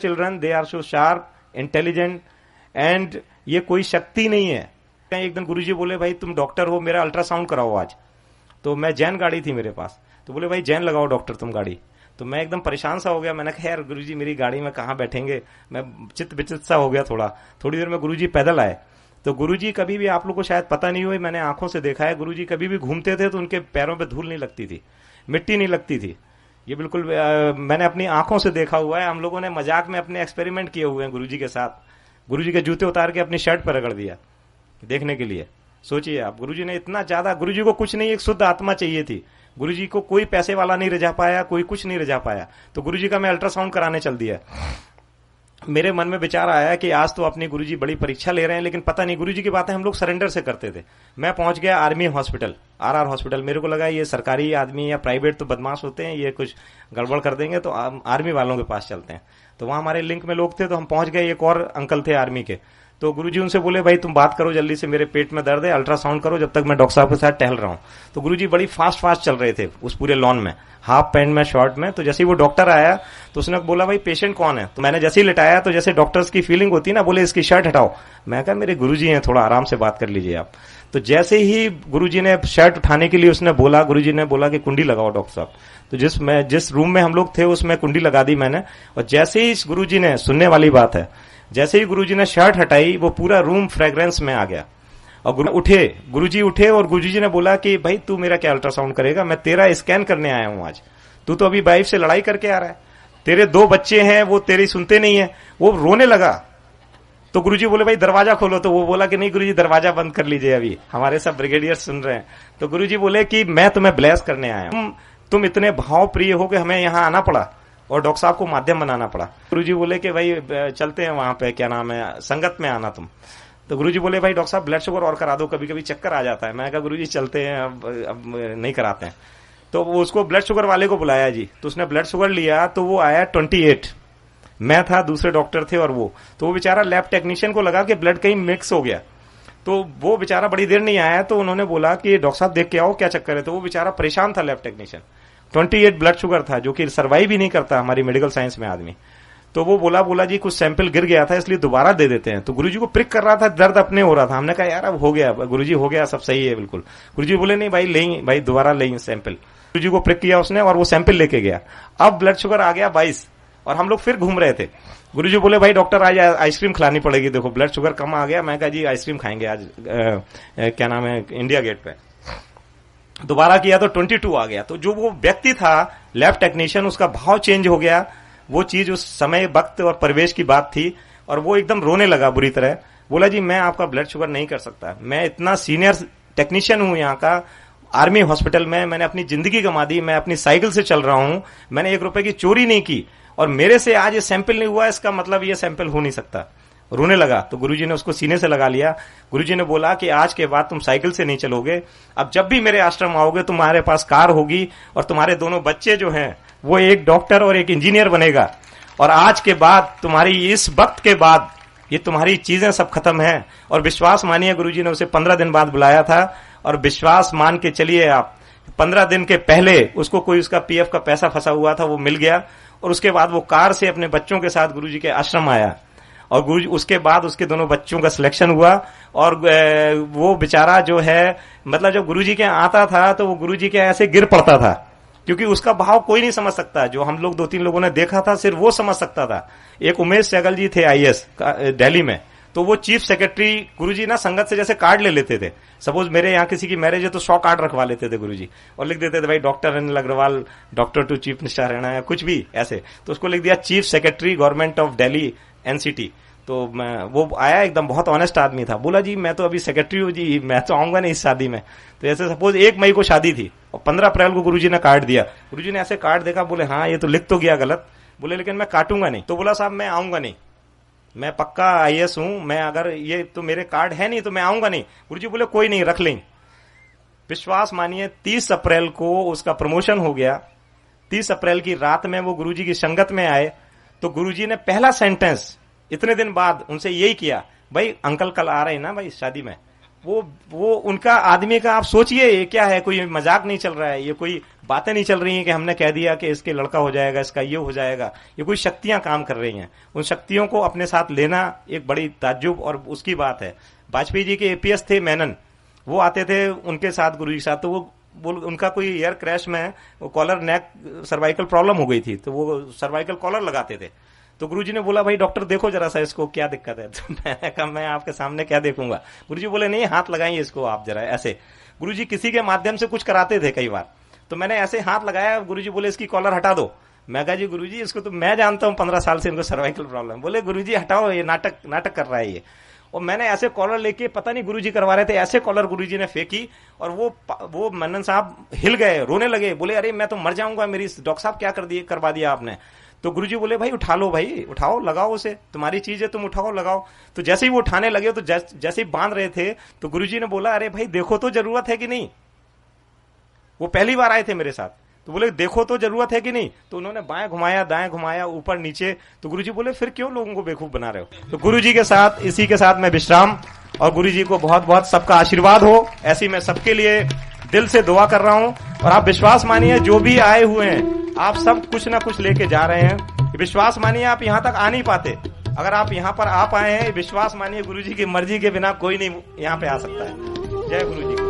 Children they are so sharp, intelligent, and ये कोई शक्ति नहीं है। एक दिन गुरुजी बोले भाई तुम डॉक्टर हो, मेरा अल्ट्रासाउंड कराओ आज। तो मैं जैन गाड़ी थी मेरे पास, तो बोले भाई जैन लगाओ डॉक्टर तुम गाड़ी। तो मैं एकदम परेशान सा हो गया, मैंने कहा यार गुरुजी मेरी गाड़ी में कहाँ बैठेंगे, मैं चित विचित सा हो गया थोड़ा। थोड़ी देर में गुरुजी पैदल आए। तो गुरुजी कभी भी, आप लोग को शायद पता नहीं हुई, मैंने आंखों से देखा है, गुरुजी कभी भी घूमते थे तो उनके पैरों पे धूल नहीं लगती थी, मिट्टी नहीं लगती थी। ये बिल्कुल मैंने अपनी आंखों से देखा हुआ है। हम लोगों ने मजाक में अपने एक्सपेरिमेंट किए हुए हैं गुरुजी के साथ। गुरुजी के जूते उतार के अपनी शर्ट पर रगड़ दिया देखने के लिए। सोचिए आप, गुरुजी ने इतना ज्यादा, गुरुजी को कुछ नहीं, एक शुद्ध आत्मा चाहिए थी। गुरुजी को कोई पैसे वाला नहीं रिझा पाया, कोई कुछ नहीं रिझा पाया। तो गुरुजी का मैं अल्ट्रासाउंड कराने चल दिया। मेरे मन में विचार आया कि आज तो अपनी गुरुजी बड़ी परीक्षा ले रहे हैं, लेकिन पता नहीं, गुरुजी की बातें हम लोग सरेंडर से करते थे। मैं पहुंच गया आर्मी हॉस्पिटल, आरआर हॉस्पिटल। मेरे को लगा ये सरकारी आदमी या प्राइवेट तो बदमाश होते हैं, ये कुछ गड़बड़ कर देंगे, तो आर्मी वालों के पास चलते हैं। तो वहां हमारे लिंक में लोग थे, तो हम पहुंच गए। एक और अंकल थे आर्मी के। तो गुरुजी उनसे बोले भाई तुम बात करो जल्दी से, मेरे पेट में दर्द है, अल्ट्रासाउंड करो जब तक मैं डॉक्टर साहब के साथ टहल रहा हूं। तो गुरुजी बड़ी फास्ट फास्ट चल रहे थे उस पूरे लॉन में, हाफ पैंट में, शॉर्ट में। तो जैसे ही वो डॉक्टर आया तो उसने बोला भाई पेशेंट कौन है। तो मैंने जैसे ही लिटाया, तो जैसे डॉक्टर्स की फीलिंग होती है ना, बोले इसकी शर्ट हटाओ। मैं कहा मेरे गुरुजी हैं, थोड़ा आराम से बात कर लीजिए आप। तो जैसे ही गुरुजी ने शर्ट उठाने के लिए उसने बोला, गुरुजी ने बोला कि कुंडी लगाओ डॉक्टर साहब। तो जिस रूम में हम लोग थे उसमें कुंडी लगा दी मैंने। और जैसे ही गुरुजी ने, सुनने वाली बात है, जैसे ही गुरुजी ने शर्ट हटाई, वो पूरा रूम फ्रेग्रेंस में आ गया। और गुरुजी उठे और गुरुजी ने बोला कि भाई तू मेरा क्या अल्ट्रासाउंड करेगा, मैं तेरा स्कैन करने आया हूं आज। तू तो अभी वाइफ से लड़ाई करके आ रहा है, तेरे 2 बच्चे हैं, वो तेरी सुनते नहीं है। वो रोने लगा। तो गुरुजी बोले भाई दरवाजा खोलो। तो वो बोला कि नहीं गुरुजी दरवाजा बंद कर लीजिए, अभी हमारे सब ब्रिगेडियर सुन रहे हैं। तो गुरुजी बोले कि मैं तुम्हें ब्लेस करने आया हूं, तुम इतने भाव प्रिय हो कि हमें यहां आना पड़ा और डॉक्टर साहब को माध्यम बनाना पड़ा। गुरुजी बोले कि भाई चलते हैं वहां पे, क्या नाम है, संगत में आना तुम। तो गुरुजी बोले भाई डॉक्टर साहब ब्लड शुगर और करा दो, कभी कभी चक्कर आ जाता है। मैं कहा गुरुजी चलते हैं, अब नहीं कराते हैं। तो वो उसको ब्लड शुगर वाले को बुलाया जी। तो उसने ब्लड शुगर लिया, तो वो आया 28। मैं था, दूसरे डॉक्टर थे और वो। तो वो बेचारा लैब टेक्नीशियन को लगा कि ब्लड कहीं मिक्स हो गया। तो वो बेचारा बड़ी देर नहीं आया। तो उन्होंने बोला कि डॉक्टर साहब देख के आओ क्या चक्कर है। तो वो बेचारा परेशान था लैब टेक्नीशियन। 28 ब्लड शुगर था, जो कि सर्वाइव ही नहीं करता हमारी मेडिकल साइंस में आदमी। तो वो बोला जी कुछ सैंपल गिर गया था, इसलिए दोबारा दे देते हैं। तो गुरुजी को प्रिक कर रहा था, दर्द अपने हो रहा था। हमने कहा यार अब हो गया गुरुजी, हो गया, सब सही है बिल्कुल। गुरुजी बोले नहीं भाई लेंगे, भाई दोबारा लेंगे सैंपल। गुरुजी को प्रिक किया उसने और वो सैंपल लेके गया। अब ब्लड शुगर आ गया 22 और हम लोग फिर घूम रहे थे। गुरुजी बोले भाई डॉक्टर आज आइसक्रीम खिलानी पड़ेगी, देखो ब्लड शुगर कम आ गया। मैं कहा जी आइसक्रीम खाएंगे आज, क्या नाम है, इंडिया गेट पे। दोबारा किया तो 22 आ गया। तो जो वो व्यक्ति था लैब टेक्नीशियन, उसका भाव चेंज हो गया। वो चीज उस समय वक्त और परिवेश की बात थी और वो एकदम रोने लगा बुरी तरह। बोला जी मैं आपका ब्लड शुगर नहीं कर सकता, मैं इतना सीनियर टेक्नीशियन हूं यहाँ का, आर्मी हॉस्पिटल में मैंने अपनी जिंदगी गंवा दी, मैं अपनी साइकिल से चल रहा हूं, मैंने 1 रुपए की चोरी नहीं की और मेरे से आज ये सैंपल नहीं हुआ, इसका मतलब ये सैंपल हो नहीं सकता। रोने लगा। तो गुरुजी ने उसको सीने से लगा लिया। गुरुजी ने बोला कि आज के बाद तुम साइकिल से नहीं चलोगे, अब जब भी मेरे आश्रम आओगे तुम्हारे पास कार होगी और तुम्हारे दोनों बच्चे जो हैं वो एक डॉक्टर और एक इंजीनियर बनेगा। और आज के बाद तुम्हारी, इस वक्त के बाद ये तुम्हारी चीजें सब खत्म है। और विश्वास मानिए, गुरुजी ने उसे 15 दिन बाद बुलाया था और विश्वास मान के चलिए आप, 15 दिन के पहले उसको कोई उसका पीएफ का पैसा फंसा हुआ था, वो मिल गया। और उसके बाद वो कार से अपने बच्चों के साथ गुरुजी के आश्रम आया और गुरुजी, उसके बाद उसके दोनों बच्चों का सिलेक्शन हुआ। और वो बेचारा जो है, मतलब जब गुरुजी के आता था तो वो गुरुजी के ऐसे गिर पड़ता था, क्योंकि उसका भाव कोई नहीं समझ सकता। जो हम लोग 2-3 लोगों ने देखा था, सिर्फ वो समझ सकता था। एक उमेश सहगल जी थे आईएएस दिल्ली में, तो वो चीफ सेक्रेटरी, गुरुजी ना संगत से जैसे कार्ड ले लेते थे। सपोज मेरे यहाँ किसी की मैरिज है तो 100 कार्ड रखवा लेते थे गुरुजी और लिख देते थे भाई doctor Anil Agrawal, doctor to chief minister रहना है, कुछ भी ऐसे। तो उसको लिख दिया chief secretary government of Delhi NCT. तो वो आया, एकदम बहुत ऑनेस्ट आदमी था। बोला जी मैं तो अभी सेक्रेटरी हूँ जी, मैं तो आऊंगा नहीं इस शादी में। तो ऐसे सपोज 1 मई को शादी थी और 15 अप्रैल को गुरुजी ने कार्ड दिया। गुरुजी ने ऐसे कार्ड देखा, बोले हाँ ये तो लिख तो गया गलत, बोले लेकिन मैं काटूंगा नहीं। तो बोला साहब मैं आऊंगा नहीं, मैं पक्का आईएएस हूं, मैं अगर ये तो मेरे कार्ड है नहीं तो मैं आऊंगा नहीं। गुरुजी बोले कोई नहीं, रख लें। विश्वास मानिए 30 अप्रैल को उसका प्रमोशन हो गया। 30 अप्रैल की रात में वो गुरुजी की संगत में आए तो गुरुजी ने पहला सेंटेंस इतने दिन बाद उनसे यही किया, भाई अंकल कल आ रहे हैं ना भाई शादी में, वो उनका आदमी का आप सोचिए, ये क्या है, कोई मजाक नहीं चल रहा है, ये कोई बातें नहीं चल रही हैं कि हमने कह दिया कि इसके लड़का हो जाएगा, इसका ये हो जाएगा। ये कोई शक्तियां काम कर रही हैं। उन शक्तियों को अपने साथ लेना एक बड़ी ताज्जुब और उसकी बात है। वाजपेयी जी के एपीएस थे मेनन, वो आते थे उनके साथ, गुरु जी के साथ, तो वो उनका कोई एयर क्रैश में वो कॉलर नेक सर्वाइकल प्रॉब्लम हो गई थी, तो वो सर्वाइकल कॉलर लगाते थे। तो गुरुजी ने बोला भाई डॉक्टर देखो जरा सा इसको क्या दिक्कत है। तो मैंने कहा मैं आपके सामने क्या देखूंगा। गुरुजी बोले नहीं, हाथ लगाइए इसको आप जरा ऐसे। गुरुजी किसी के माध्यम से कुछ कराते थे कई बार, तो मैंने ऐसे हाथ लगाया, गुरुजी बोले इसकी कॉलर हटा दो। मैं कहा जी गुरुजी इसको तो मैं जानता हूँ 15 साल से इनको सर्वाइकल प्रॉब्लम। बोले गुरुजी हटाओ, ये नाटक कर रहा है ये। और मैंने ऐसे कॉलर लेके, पता नहीं गुरुजी करवा रहे थे, ऐसे कॉलर गुरुजी ने फेंकी और वो मन्नन साहब हिल गए, रोने लगे, बोले अरे मैं तो मर जाऊंगा, मेरी डॉक्टर साहब क्या करवा दिया आपने। तो गुरुजी बोले भाई उठा लो, भाई उठाओ, लगाओ उसे, तुम्हारी चीज है, तुम उठाओ लगाओ। तो जैसे ही वो उठाने लगे, तो जैसे ही बांध रहे थे, तो गुरुजी ने बोला अरे भाई देखो तो जरूरत है कि नहीं। वो पहली बार आए थे मेरे साथ, तो बोले देखो तो जरूरत है कि नहीं। तो उन्होंने बाएं घुमाया, दाएं घुमाया, ऊपर नीचे। तो गुरुजी बोले फिर क्यों लोगों को बेवकूफ बना रहे हो। तो गुरुजी के साथ, इसी के साथ मैं विश्राम, और गुरुजी को बहुत बहुत सबका आशीर्वाद हो, ऐसी मैं सबके लिए दिल से दुआ कर रहा हूं। और आप विश्वास मानिए, जो भी आए हुए हैं आप सब कुछ ना कुछ लेके जा रहे हैं। विश्वास मानिए, आप यहां तक आ नहीं पाते, अगर आप यहां पर आ पाए हैं, विश्वास मानिए गुरुजी की मर्जी के बिना कोई नहीं यहां पे आ सकता है। जय गुरुजी।